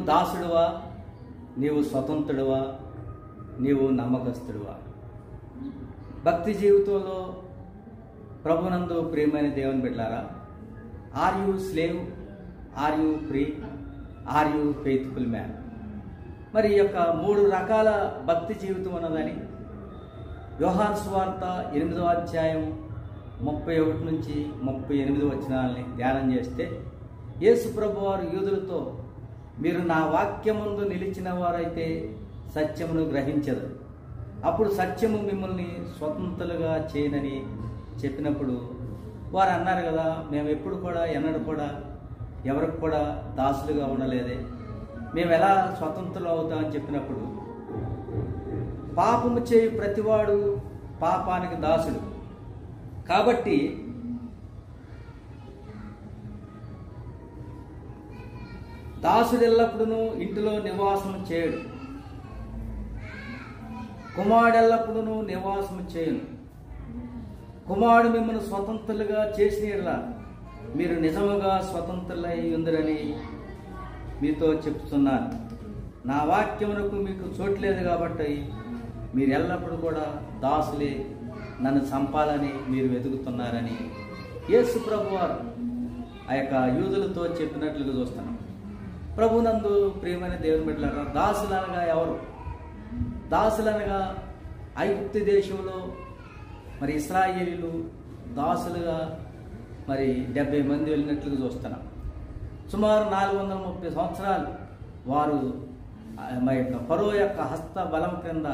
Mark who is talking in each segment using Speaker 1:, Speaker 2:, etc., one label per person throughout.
Speaker 1: దాసుడువా, నీవు స్వతంత్రుడువా, నీవు నమ్మకస్తుడువా? భక్తి జీవితంలో ప్రభునందు ప్రియమైన దేవుని బిడ్డలారా, are you slave, are you free, are you faithful man? మరి ఈ యొక్క 3 రకాల భక్తి జీవితం ఉన్నదని యోహాను సువార్త 8వ అధ్యాయం 31 నుంచి 38 వచనాలని ధ్యానం చేస్తే, యేసు ప్రభు వారు యూదులతో, మీరు నా వాక్యమందు నిలిచిన వారైతే సత్యమును గ్రహించదు, అప్పుడు సత్యము మిమ్మల్ని స్వతంత్రులుగా చేయనని చెప్పినప్పుడు వారు అన్నారు కదా, మేము ఎప్పుడు కూడా ఎన్నడూ కూడా ఎవరికి కూడా దాసులుగా ఉండలేదే, మేము ఎలా స్వతంత్రులు అవుతామని చెప్పినప్పుడు, పాపము చేయు ప్రతివాడు పాపానికి దాసుడు. కాబట్టి దాసుడు ఎల్లప్పుడూ ఇంటిలో నివాసం చేయడు, కుమారుడెల్లప్పుడూ నివాసం చేయను. కుమారుడు మిమ్మల్ని స్వతంత్రులుగా చేసిన మీరు నిజముగా స్వతంత్రులై ఉందరని మీతో చెప్తున్నాను. నా వాక్యమునకు మీకు చోట్లేదు కాబట్టి మీరు ఎల్లప్పుడూ కూడా దాసులే, నన్ను చంపాలని మీరు వెతుకుతున్నారని యేసు ప్రభు వారు ఆ యొక్క యూదులతో చెప్పినట్లుగా చూస్తున్నాం. ప్రభునందు ప్రియమైన దేవుని బిడ్డలారా, దాసులనగా ఎవరు? దాసులనగా ఐగుప్తు దేశంలో మరి ఇశ్రాయేలీలు దాసులుగా మరి 70 మంది వెళ్ళినట్లుగా చూస్తున్నాం. సుమారు 430 సంవత్సరాలు వారు మా యొక్క ఫరో యొక్క హస్త బలం క్రింద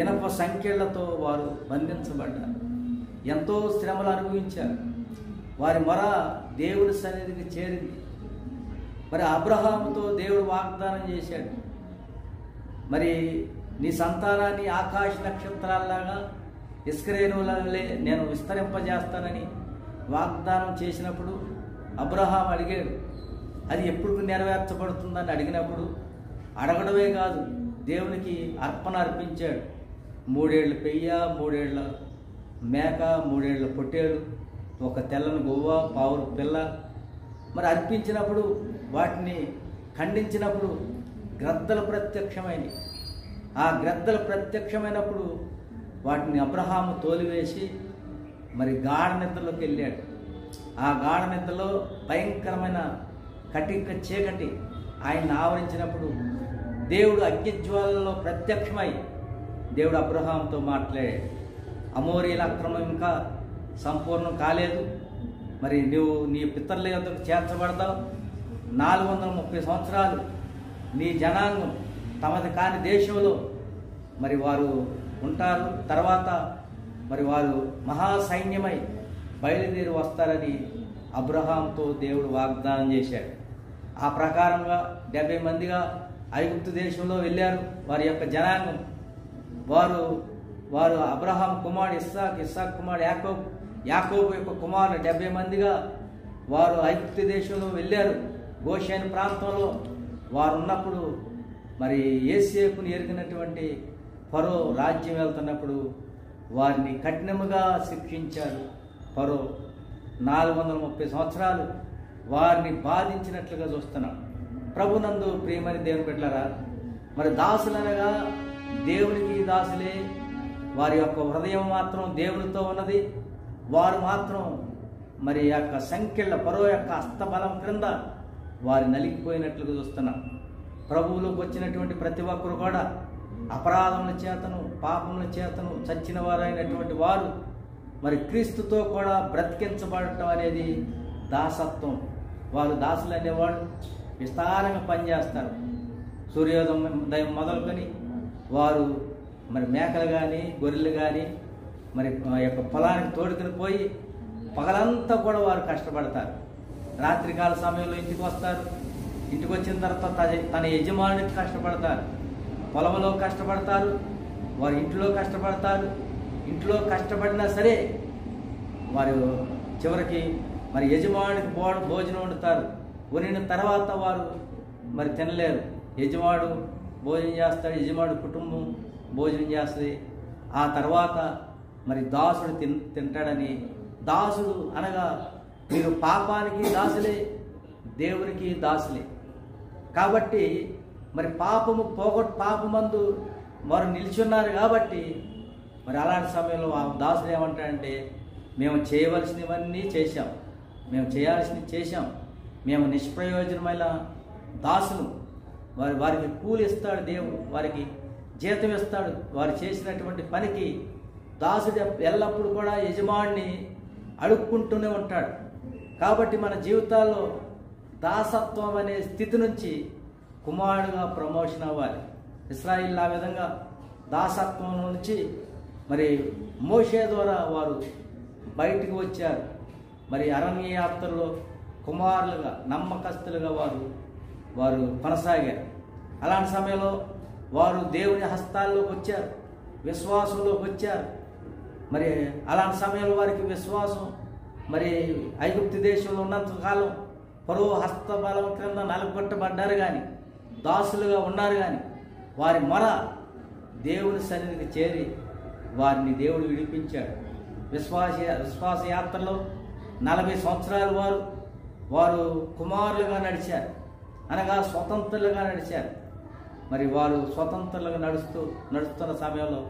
Speaker 1: ఇనప సంఖ్యలతో వారు బంధించబడ్డారు. ఎంతో శ్రమలు అనుభవించారు. వారి మొర దేవుడి సన్నిధికి చేరింది. మరి అబ్రహాముతో దేవుడు వాగ్దానం చేశాడు, మరి నీ సంతానాన్ని ఆకాశ నక్షత్రాల్లాగా ఇస్కరేణులే నేను విస్తరింపజేస్తానని వాగ్దానం చేసినప్పుడు అబ్రహాం అడిగాడు. అది ఎప్పుడు నెరవేర్చబడుతుందని అడిగినప్పుడు అడగడమే కాదు, దేవునికి అర్పణ అర్పించాడు. 3 ఏళ్ల పెయ్య, 3 ఏళ్ల మేక, 3 ఏళ్ల పొట్టేడు, ఒక తెల్లని గువ్వ, పావురు పిల్ల మరి అర్పించినప్పుడు, వాటిని ఖండించినప్పుడు గ్రద్దలు ప్రత్యక్షమైనవి. ఆ గ్రద్దలు ప్రత్యక్షమైనప్పుడు వాటిని అబ్రహాము తోలివేసి మరి గాఢ నిద్రలోకి వెళ్ళాడు. ఆ గాఢ నిద్రలో భయంకరమైన కటిక చీకటి ఆయన్ని ఆవరించినప్పుడు దేవుడు అగ్నిజ్వాలలో ప్రత్యక్షమై దేవుడు అబ్రహాంతో మాట్లాడాడు. అమోరీల అక్రమం ఇంకా సంపూర్ణం కాలేదు, మరి నువ్వు నీ పితరుల యొద్దకు చేర్చబడతావు. 430 సంవత్సరాలు నీ జనాంగం తమది కాని దేశంలో మరి వారు ఉంటారు. తర్వాత మరి వారు మహాసైన్యమై బయలుదేరి వస్తారని అబ్రహాంతో దేవుడు వాగ్దానం చేశాడు. ఆ ప్రకారంగా 70 మందిగా ఐగుప్తు దేశంలో వెళ్ళారు. వారి యొక్క జనాంగం వారు అబ్రహాం కుమారుడు ఇస్సాక్, ఇస్సాక్ కుమారుడు యాకోబు, యాకోబు యొక్క కుమారుడు 70 మందిగా వారు ఐగుప్తు దేశంలో వెళ్ళారు. గోషేను ప్రాంతంలో వారు ఉన్నప్పుడు మరి యోసేపును ఎరిగినటువంటి ఫరో రాజ్యం వెళ్తున్నప్పుడు వారిని కఠినముగా శిక్షించారు. ఫరో 430 సంవత్సరాలు వారిని బాధించినట్లుగా చూస్తున్నాం. ప్రభునందు ప్రియమైన దేవుని బిడ్డలారా, మరి దాసులనగా దేవునికి దాసులే. వారి యొక్క హృదయం మాత్రం దేవునితో ఉన్నది. వారు మాత్రం మరి యొక్క సంఖ్యల ఫరో యొక్క హస్తబలం క్రింద వారి నలిగిపోయినట్లుగా చూస్తున్నాం. ప్రభువులోకి వచ్చినటువంటి ప్రతి ఒక్కరు కూడా అపరాధముల చేతను, పాపముల చేతను చచ్చిన వారైనటువంటి వారు మరి క్రీస్తుతో కూడా బ్రతికించబడటం అనేది దాసత్వం. వారు దాసులు అనేవాడు విస్తారంగా పనిచేస్తారు. సూర్యోదయం మొదలుకొని వారు మరి మేకలు కానీ గొర్రెలు కానీ మరి యొక్క పొలానికి తోడుకుని పోయి పగలంతా కూడా వారు కష్టపడతారు. రాత్రికాల సమయంలో ఇంటికి వస్తారు. ఇంటికి వచ్చిన తర్వాత తన యజమానునికి కష్టపడతారు. పొలంలో కష్టపడతారు, వారి ఇంట్లో కష్టపడతారు. ఇంట్లో కష్టపడినా సరే వారు చివరికి మరి యజమానుడికి భోజనం వండుతారు. వండిన తర్వాత వారు మరి తినలేరు. యజమాడు భోజనం చేస్తాడు, యజమాడు కుటుంబం భోజనం చేస్తుంది. ఆ తర్వాత మరి దాసుడు తింటాడని. దాసుడు అనగా మీరు పాపానికి దాసులే, దేవునికి దాసులే. కాబట్టి మరి పాపమందు వారు నిల్చున్నారు కాబట్టి మరి అలాంటి సమయంలో ఆ దాసుడు ఏమంటాడంటే, మేము చేయవలసినవన్నీ చేశాం, మేము చేయాల్సినవి చేశాం, మేము నిష్ప్రయోజనమైన దాసులు, వారికి కూలి ఇస్తాడు దేవుడు, వారికి జీతం ఇస్తాడు. వారు చేసినటువంటి పనికి దాసుడు ఎల్లప్పుడూ కూడా యజమానిని అడుక్కుంటూనే ఉంటాడు. కాబట్టి మన జీవితాల్లో దాసత్వం అనే స్థితి నుంచి కుమారుడుగా ప్రమోషన్ అవ్వాలి. ఇశ్రాయేలు ఆ విధంగా దాసత్వం నుంచి మరి మోషే ద్వారా వారు బయటికి వచ్చారు. మరి అరణ్య యాత్రలో కుమారులుగా నమ్మకస్తులుగా వారు కొనసాగారు. అలాంటి సమయంలో వారు దేవుని హస్తాల్లోకి వచ్చారు, విశ్వాసంలోకి వచ్చారు. మరి అలాంటి సమయంలో వారికి విశ్వాసం మరి ఐగుప్తు దేశంలో ఉన్నంతకాలం ఫరో హస్తబలం క్రింద నలగొట్టబడ్డారు, కానీ దాసులుగా ఉన్నారు. కానీ వారి మొర దేవుని సన్నిధికి చేరి వారిని దేవుడు విడిపించాడు. విశ్వాస యాత్రలో 40 సంవత్సరాలు వారు కుమారులుగా నడిచారు, అనగా స్వతంత్రులుగా నడిచారు. మరి వారు స్వతంత్రులుగా నడుస్తున్న సమయంలో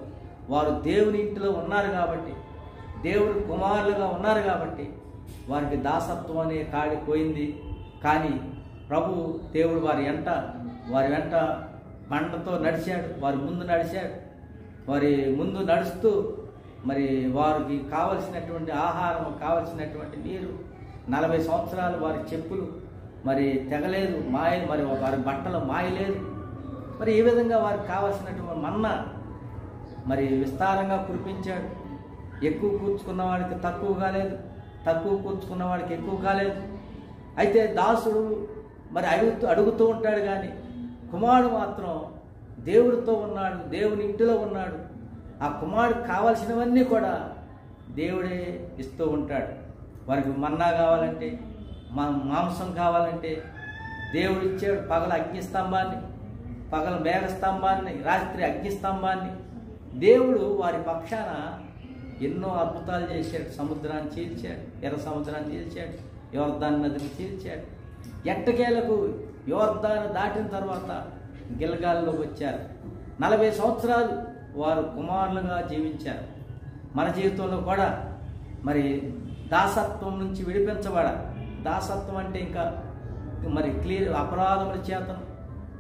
Speaker 1: వారు దేవుని ఇంటిలో ఉన్నారు కాబట్టి, దేవుడు కుమారులుగా ఉన్నారు కాబట్టి వారికి దాసత్వం అనే కాడి పోయింది. కానీ ప్రభు దేవుడు వారి వెంట మంటతో నడిచాడు, వారి ముందు నడిచాడు. వారి ముందు నడుస్తూ మరి వారికి కావలసినటువంటి ఆహారం, కావలసినటువంటి నీరు, 40 సంవత్సరాలు వారి చెప్పులు మరి తెగలేదు, మరి వారి బట్టలు మాయలేదు. మరి ఈ విధంగా వారికి కావలసినటువంటి మన్నా మరి విస్తారంగా కురిపించాడు. ఎక్కువ కూర్చుకున్న వాడికి తక్కువ కాలేదు, తక్కువ కూర్చుకున్న వాడికి ఎక్కువ కాలేదు. అయితే దాసుడు మరి అడుగుతూ ఉంటాడు, కానీ కుమారుడు మాత్రం దేవుడితో ఉన్నాడు, దేవుని ఇంటిలో ఉన్నాడు. ఆ కుమారుడికి కావాల్సినవన్నీ కూడా దేవుడే ఇస్తూ ఉంటాడు. వారికి మన్నా కావాలంటే, మాంసం కావాలంటే దేవుడు ఇచ్చాడు. పగల అగ్నిస్తంభాన్ని, పగల మేఘస్తంభాన్ని, రాత్రి అగ్నిస్తంభాన్ని దేవుడు వారి పక్షాన ఎన్నో అద్భుతాలు చేశాడు. సముద్రాన్ని చీల్చాడు, ఎర్ర సముద్రాన్ని చీల్చాడు, యోర్దాను నదిని చీల్చాడు. ఎట్టకేలకు యోర్దాను దాటిన తర్వాత గిల్గాల్లోకి వచ్చారు. 40 సంవత్సరాలు వారు కుమారులుగా జీవించారు. మన జీవితంలో కూడా మరి దాసత్వం నుంచి విడిపించబడాలి. దాసత్వం అంటే ఇంకా మరి అపరాధముల చేతను,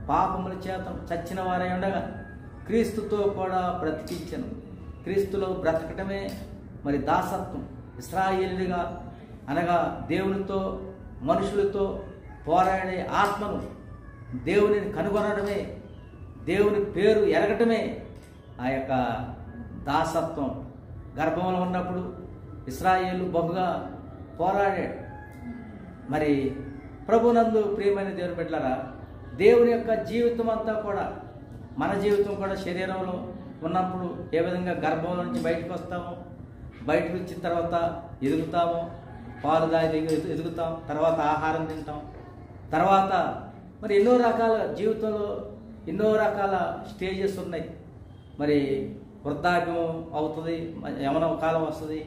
Speaker 1: పాపముల చేతను చచ్చిన వారై ఉండగా క్రీస్తుతో కూడా బ్రతికించను. క్రీస్తులో బ్రతకటమే మరి దాసత్వం. ఇశ్రాయేలుగా అనగా దేవునితో మనుషులతో పోరాడే ఆత్మను, దేవునిని కనుగొనడమే, దేవుని పేరు ఎరగటమే ఆ యొక్క దాసత్వం. గర్భంలో ఉన్నప్పుడు ఇశ్రాయేలు బహుగా పోరాడాడు. మరి ప్రభునందు ప్రియమైన దేవుని బిడ్డలారా, దేవుని యొక్క జీవితం అంతా కూడా, మన జీవితం కూడా శరీరంలో ఉన్నప్పుడు ఏ విధంగా గర్భంలో నుంచి బయటకు వస్తామో, బయటకు వచ్చిన తర్వాత ఎదుగుతామో, పాలు దాగి ఎదుగుతాం, తర్వాత ఆహారం తింటాం, తర్వాత మరి ఎన్నో రకాల జీవితంలో ఎన్నో రకాల స్టేజెస్ ఉన్నాయి. మరి వృద్ధాప్యం అవుతుంది, యవన కాలం వస్తుంది,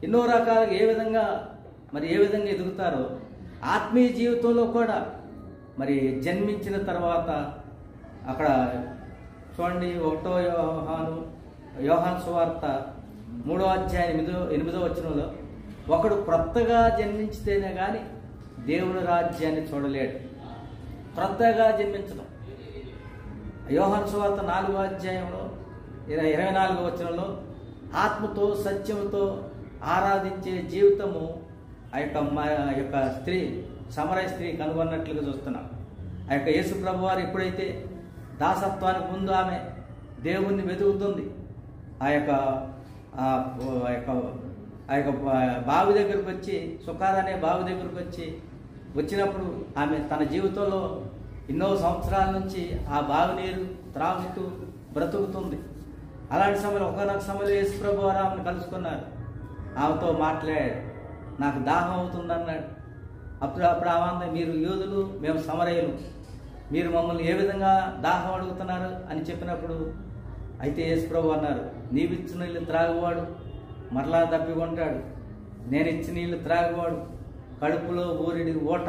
Speaker 1: ఎన్నో రకాలుగా ఏ విధంగా ఎదుగుతారో ఆత్మీయ జీవితంలో కూడా మరి జన్మించిన తర్వాత అక్కడ చూడండి, 1వ యోహాను సువార్త 3వ అధ్యాయం 8వ వచనంలో, ఒకడు క్రొత్తగా జన్మించితేనే కానీ దేవుని రాజ్యాన్ని చూడలేడు. క్రొత్తగా జన్మించడం. యోహాను సువార్త 4వ అధ్యాయంలో 24వ వచనంలో, ఆత్మతో సత్యముతో ఆరాధించే జీవితము ఆ యొక్క స్త్రీ, సమరయ స్త్రీ కనుగొన్నట్లుగా చూస్తున్నాం. ఆ యొక్క యేసు ప్రభు వారు ఎప్పుడైతే దాసత్వానికి ముందు ఆమె దేవుణ్ణి వెతుకుతుంది, ఆ యొక్క బావి దగ్గరకు వచ్చి, సుఖార్ అనే బావి దగ్గరకు వచ్చినప్పుడు ఆమె తన జీవితంలో ఎన్నో సంవత్సరాల నుంచి ఆ బావి నీరు త్రాగుతూ బ్రతుకుతుంది. అలాంటి సమయంలో ఒకనొక సమయంలో యేసు ప్రభు వారు ఆమెను కలుసుకున్నారు. ఆమెతో మాట్లాడాడు, నాకు దాహం అవుతుంది అన్నాడు. అప్పుడు ఆమె, మీరు యూదులు, మేము సమరయులు, మీరు మమ్మల్ని ఏ విధంగా దాహం అడుగుతున్నారు అని చెప్పినప్పుడు, అయితే యేసు ప్రభు అన్నారు, నీవిచ్చిన నీళ్ళు త్రాగువాడు మరలా దప్పికొంటాడు, నేను ఇచ్చిన నీళ్ళు త్రాగువాడు కడుపులో ఊరిడి ఓట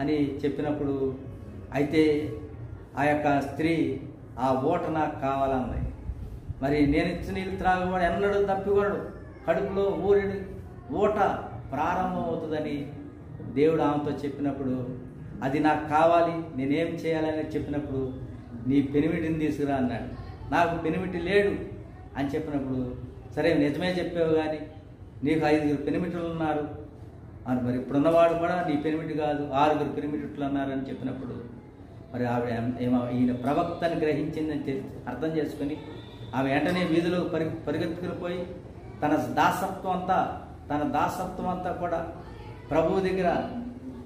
Speaker 1: అని చెప్పినప్పుడు అయితే ఆ యొక్క స్త్రీ ఆ ఊట నాకు కావాలన్నది. మరి నేను ఇచ్చిన నీళ్ళు త్రాగవాడు ఎన్నడూ తప్పికొనడు, కడుపులో ఊరిడి ఊట ప్రారంభం అవుతుందని దేవుడు ఆమెతో చెప్పినప్పుడు, అది నాకు కావాలి, నేనేం చేయాలని చెప్పినప్పుడు, నీ పెనిమిటిని తీసుకురా అన్నాడు. నాకు పెనిమిటి లేడు అని చెప్పినప్పుడు, సరే నిజమే చెప్పావు కానీ నీకు 5 పెనిమిటులు ఉన్నారు అని, మరి ఇప్పుడున్నవాడు కూడా నీ పెనిమిటి కాదు 6 పెనిమిట్లు అన్నారని చెప్పినప్పుడు, మరి ఆవిడ ఈయన ప్రవక్తని గ్రహించిందని అర్థం చేసుకొని ఆమె వెంటనే వీధిలో పరిగెత్తుకుని పోయి తన దాసత్వం అంతా కూడా ప్రభువు దగ్గర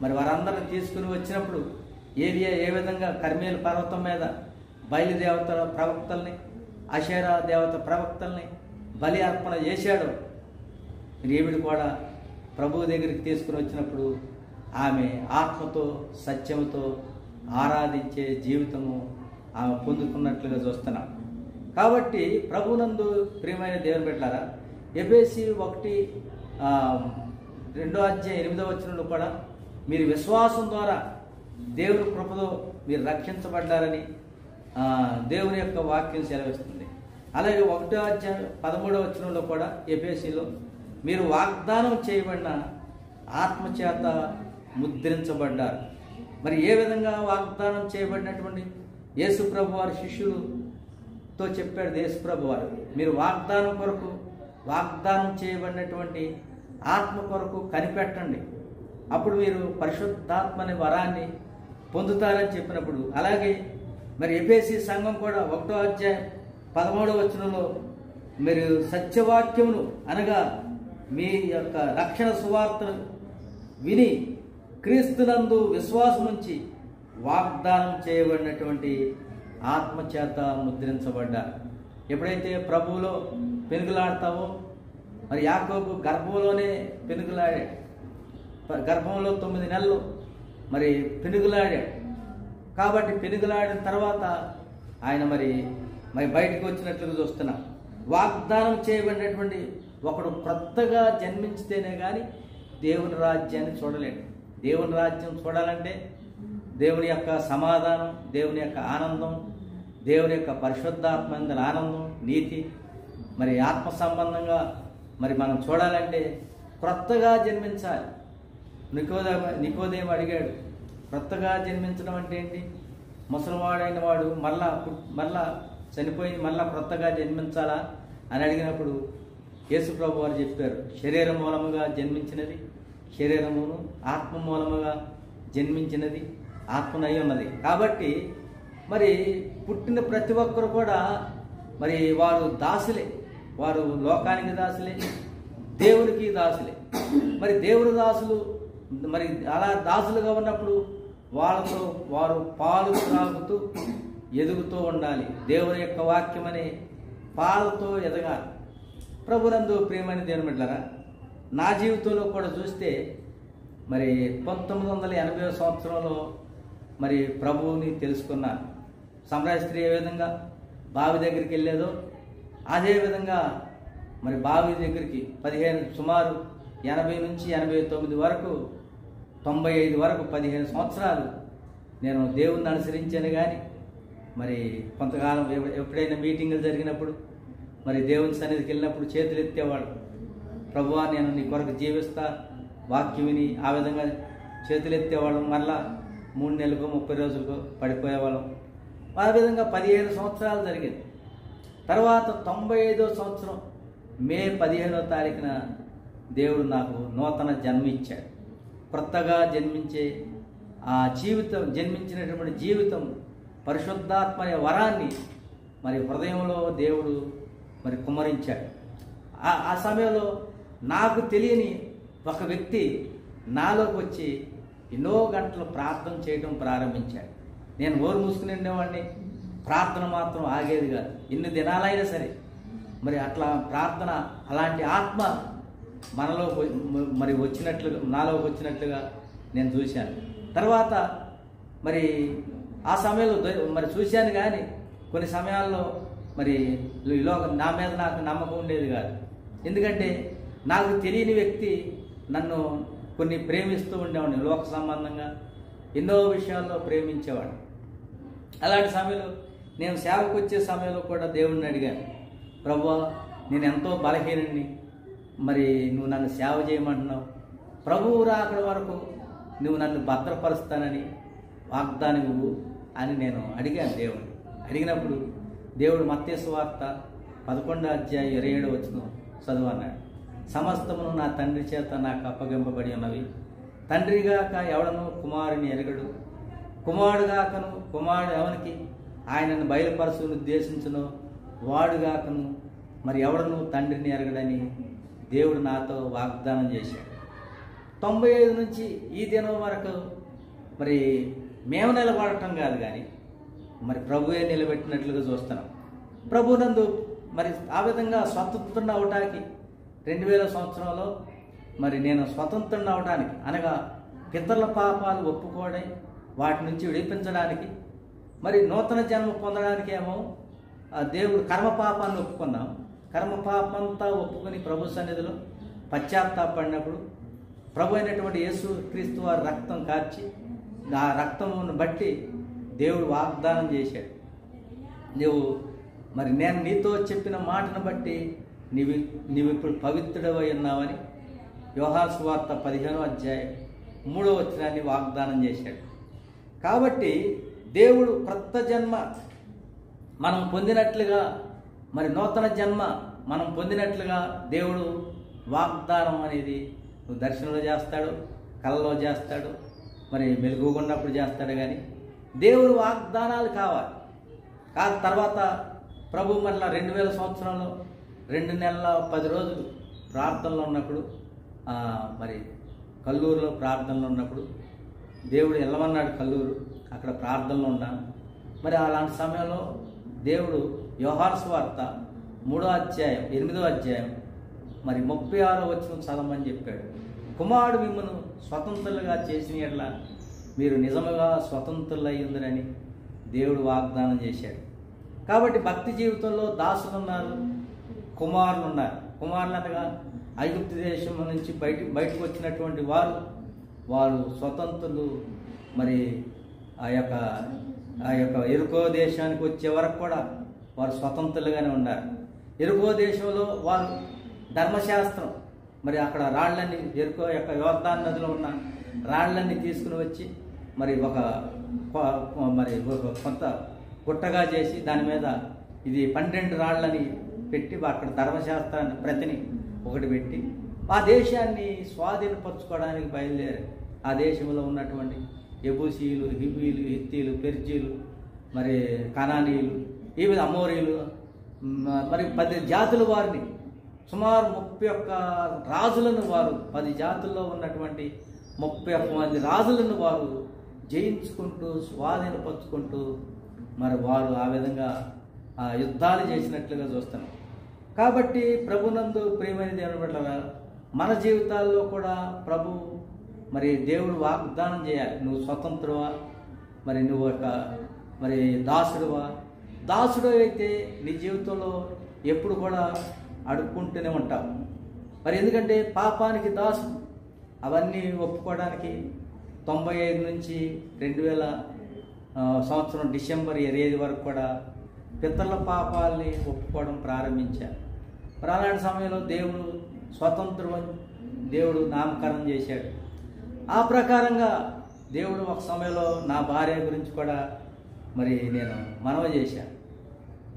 Speaker 1: మరి వారందరిని తీసుకుని వచ్చినప్పుడు ఏ విధంగా కర్మేలు పర్వతం మీద బయలుదేవత ప్రవక్తల్ని, అషేరా దేవత ప్రవక్తల్ని బలి అర్పణ చేశాడు. ఈవిడ కూడా ప్రభువు దగ్గరికి తీసుకుని వచ్చినప్పుడు ఆమె ఆత్మతో సత్యముతో ఆరాధించే జీవితము ఆమె పొందుకున్నట్లుగా చూస్తున్నాం. కాబట్టి ప్రభునందు ప్రియమైన దేవుని బిడ్డలారా, ఎఫెసీ 1:2 కూడా మీరు విశ్వాసం ద్వారా దేవుని కృపతో మీరు రక్షించబడ్డారని దేవుని యొక్క వాక్యం సెలవిస్తుంది. అలాగే 1:13 కూడా ఎఫెసీలో మీరు వాగ్దానం చేయబడిన ఆత్మచేత ముద్రించబడ్డారు. మరి ఏ విధంగా వాగ్దానం చేయబడినటువంటి యేసు ప్రభు వారి శిష్యులతో చెప్పాడు యేసు ప్రభు వారు, మీరు వాగ్దానం చేయబడినటువంటి ఆత్మ కొరకు కనిపెట్టండి, అప్పుడు మీరు పరిశుద్ధాత్మ అనే వరాన్ని పొందుతారని చెప్పినప్పుడు, అలాగే మరి ఎఫెసీ సంఘం కూడా 1:13 మీరు సత్యవాక్యమును అనగా మీ యొక్క రక్షణ సువార్తను విని క్రీస్తునందు విశ్వాసం ఉంచి వాగ్దానం చేయబడినటువంటి ఆత్మచేత ముద్రించబడ్డారు. ఎప్పుడైతే ప్రభువులో పెనుగులాడతావో, మరి యాకోబు గర్భంలోనే పెనుగులాడాడు, గర్భంలో 9 నెలలు మరి పెనుగులాడాడు. కాబట్టి పెనుగులాడిన తర్వాత ఆయన మరి బయటకు వచ్చినట్లుగా చూస్తున్నాం. వాగ్దానం చేయబడినటువంటి ఒకడు క్రొత్తగా జన్మించితేనే కానీ దేవుని రాజ్యాన్ని చూడలేడు. దేవుని రాజ్యం చూడాలంటే దేవుని యొక్క సమాధానం, దేవుని యొక్క ఆనందం, దేవుని యొక్క పరిశుద్ధాత్మందల ఆనందం, నీతి, మరి ఆత్మ సంబంధంగా మరి మనం చూడాలంటే క్రొత్తగా జన్మించాలి. నికోదేము అడిగాడు, క్రొత్తగా జన్మించడం అంటే ఏంటి? ముసలివాడైన వాడు మళ్ళా చనిపోయి మళ్ళా క్రొత్తగా జన్మించాలా అని అడిగినప్పుడు యేసు ప్రభు వారు చెప్పారు, శరీరం మూలముగా జన్మించినది శరీరమును, ఆత్మ మూలముగా జన్మించినది ఆత్మనై ఉన్నది. కాబట్టి మరి పుట్టిన ప్రతి ఒక్కరు కూడా మరి వారు దాసులే, వారు లోకానికి దాసులే, దేవునికి దాసులే. మరి దేవుని దాసులు మరి అలా దాసులుగా ఉన్నప్పుడు వాళ్ళతో వారు పాలు త్రాగుతూ ఎదుగుతూ ఉండాలి. దేవుని యొక్క వాక్యం అనే పాలతో ఎదగాలి. ప్రభునందు ప్రియమైన దేవుని బిడ్డలారా, నా జీవితంలో కూడా చూస్తే మరి 1980 మరి ప్రభువుని తెలుసుకున్నాను. సమరయ స్త్రీ ఏ విధంగా బావి దగ్గరికి వెళ్ళేదో అదే విధంగా మరి బావి దగ్గరికి సుమారు 80 నుంచి 89 వరకు 95 వరకు 15 సంవత్సరాలు నేను దేవుణ్ణి అనుసరించాను. కానీ మరి కొంతకాలం ఎప్పుడైనా మీటింగులు జరిగినప్పుడు మరి దేవుని సన్నిధికి వెళ్ళినప్పుడు చేతులు ఎత్తేవాడు, ప్రభువా నేను నీ కొరకు జీవిస్తా, వాక్యం విని ఆ విధంగా చేతులు ఎత్తేవాళ్ళం. మళ్ళా 3 నెలలకు 30 రోజులకు పడిపోయేవాళ్ళం. ఆ విధంగా 15 సంవత్సరాలు జరిగింది. తర్వాత 95వ సంవత్సరం మే 15వ తారీఖున దేవుడు నాకు నూతన జన్మ ఇచ్చాడు. కొత్తగా జన్మించే ఆ జన్మించినటువంటి జీవితం పరిశుద్ధాత్మ అనే వరాన్ని మరి హృదయంలో దేవుడు మరి కుమ్మరించాడు. ఆ సమయంలో నాకు తెలియని ఒక వ్యక్తి నాలోకి వచ్చి ఎన్నో గంటలు ప్రార్థన చేయడం ప్రారంభించాడు. నేను ఓరు మూసుకుని ఉండేవాడిని, ప్రార్థన మాత్రం ఆగేది కాదు. ఎన్ని దినాలైనా సరే మరి అట్లా ప్రార్థన, అలాంటి ఆత్మ మనలో మరి నాలోకి వచ్చినట్లుగా నేను చూశాను. తర్వాత మరి ఆ సమయంలో మరి చూశాను. కానీ కొన్ని సమయాల్లో మరి నా మీద నాకు నమ్మకం ఉండేది కాదు. ఎందుకంటే నాకు తెలియని వ్యక్తి నన్ను కొన్ని ప్రేమిస్తూ ఉండేవాడిని, లోక సంబంధంగా ఎన్నో విషయాల్లో ప్రేమించేవాడు. అలాంటి సమయంలో నేను సేవకు వచ్చే సమయంలో కూడా దేవుడిని అడిగాను, ప్రభువా నేను ఎంతో బలహీనుడిని, మరి నువ్వు నన్ను సేవ చేయమంటున్నావు, ప్రభువు రాకడ వరకు నువ్వు నన్ను భద్రపరుస్తానని వాగ్దానం ఇవ్వు అని నేను అడిగాను దేవుడిని. అడిగినప్పుడు దేవుడు మత్తయి సువార్త 11:27 చదువు అన్నాడు. సమస్తమును నా తండ్రి చేత నాకు అప్పగింపబడి ఉన్నవి. తండ్రిగాక ఎవడను కుమారుని ఎరగడు, కుమారుడుగాకను కుమారుడు ఎవనికి ఆయనను బయలుపరచును ఉద్దేశించును, వాడుగాకను మరి ఎవడను తండ్రిని ఎరగడని దేవుడు నాతో వాగ్దానం చేశాడు. 95 నుంచి ఈ దినం వరకు మరి మేము నిలబడటం కాదు కానీ మరి ప్రభువే నిలబెట్టినట్లుగా చూస్తున్నాం. ప్రభునందు మరి ఆ విధంగా స్వతంత్రుని అవటానికి 2000 సంవత్సరంలో మరి నేను స్వతంత్రుని అవడానికి అనగా పితరుల పాపాలు ఒప్పుకోవడం, వాటి నుంచి విడిపించడానికి, మరి నూతన జన్మ పొందడానికి ఏమో దేవుడు కర్మపాపాన్ని ఒప్పుకున్నాం. కర్మపాపంతా ఒప్పుకొని ప్రభు సన్నిధిలో పశ్చాత్తాపడినప్పుడు ప్రభు అయినటువంటి యేసు క్రీస్తు వారి రక్తం కార్చి ఆ రక్తమును బట్టి దేవుడు వాగ్దానం చేశాడు, నువ్వు మరి నేను నీతో చెప్పిన మాటను బట్టి నీవు ఇప్పుడు పవిత్రుడవై ఉన్నావని యోహాను సువార్త 15:3 వాగ్దానం చేశాడు. కాబట్టి దేవుడు క్రొత్త జన్మ మనం పొందినట్లుగా, మరి నూతన జన్మ మనం పొందినట్లుగా దేవుడు వాగ్దానం అనేది నువ్వు దర్శనంలో చేస్తాడు, కళ్ళలో చేస్తాడు, మరి మెలుగున్నప్పుడు చేస్తాడు. కానీ దేవుడు వాగ్దానాలు కావాలి. తర్వాత ప్రభు మళ్ళా 2000 సంవత్సరంలో 2 నెలల 10 రోజులు ప్రార్థనలో ఉన్నప్పుడు, మరి కల్లూరులో ప్రార్థనలో ఉన్నప్పుడు దేవుడు వెళ్ళమన్నాడు. కల్లూరు అక్కడ ప్రార్థనలో ఉన్నాను. మరి అలాంటి సమయంలో దేవుడు యోహాను సువార్త 8వ మరి 36 చదవమని చెప్పాడు. కుమారుడు మిమ్మల్ని స్వతంత్రులుగా చేసిన ఎట్లా మీరు నిజముగా స్వతంత్రులై ఉందని దేవుడు వాగ్దానం చేశాడు. కాబట్టి భక్తి జీవితంలో దాసులు ఉన్నారు, కుమారులు ఉన్నారు. కుమారులు అనగా ఐగుప్తు దేశం నుంచి బయటకు వచ్చినటువంటి వారు స్వతంత్రులు. మరి ఆ యొక్క ఎరుకో దేశానికి వచ్చే వరకు కూడా వారు స్వతంత్రులుగానే ఉన్నారు. ఎరుకో దేశంలో వారు ధర్మశాస్త్రం, మరి అక్కడ రాళ్ళని ఎరుకో యొక్క యోర్దాను నదిలో ఉన్న రాళ్ళన్నీ తీసుకుని వచ్చి మరి ఒక కొంత గుట్టగా చేసి దాని మీద ఇది 12 రాళ్ళని పెట్టి అక్కడ ధర్మశాస్త్రాన్ని ప్రతిని ఒకటి పెట్టి ఆ దేశాన్ని స్వాధీనపరచుకోవడానికి బయలుదేరారు. ఆ దేశంలో ఉన్నటువంటి యెబూసీయులు, హివ్వీలు, హిత్తీలు, పెర్జీలు, మరి కనానీయులు, ఈ విధంగా అమోరీలు, మరి 10 జాతుల వారిని సుమారు 31 రాజులను వారు 10 జాతుల్లో ఉన్నటువంటి 31 మంది రాజులను వారు జయించుకుంటూ స్వాధీనపరుచుకుంటూ మరి వారు ఆ విధంగా యుద్ధాలు చేసినట్లుగా చూస్తున్నాం. కాబట్టి ప్రభునందు ప్రియమైన దేవుని బిడ్డలారా, మన జీవితాల్లో కూడా ప్రభు మరి దేవుడు వాగ్దానం చేయాలి. నువ్వు స్వతంత్రువా, మరి నువ్వు మరి దాసుడువా? దాసుడు అయితే నీ జీవితంలో ఎప్పుడు కూడా అడుక్కుంటూనే ఉంటావు. మరి ఎందుకంటే పాపానికి దాసుడు. అవన్నీ ఒప్పుకోవడానికి 95 నుంచి 2000 సంవత్సరం డిసెంబర్ 25 వరకు కూడా పితరుల పాపాలని ఒప్పుకోవడం ప్రారంభించారు. మరి అలాంటి సమయంలో దేవుడు స్వతంత్రం దేవుడు నామకరణం చేశాడు. ఆ ప్రకారంగా దేవుడు ఒక సమయంలో నా భార్య గురించి కూడా మరి నేను మనవి చేశాను.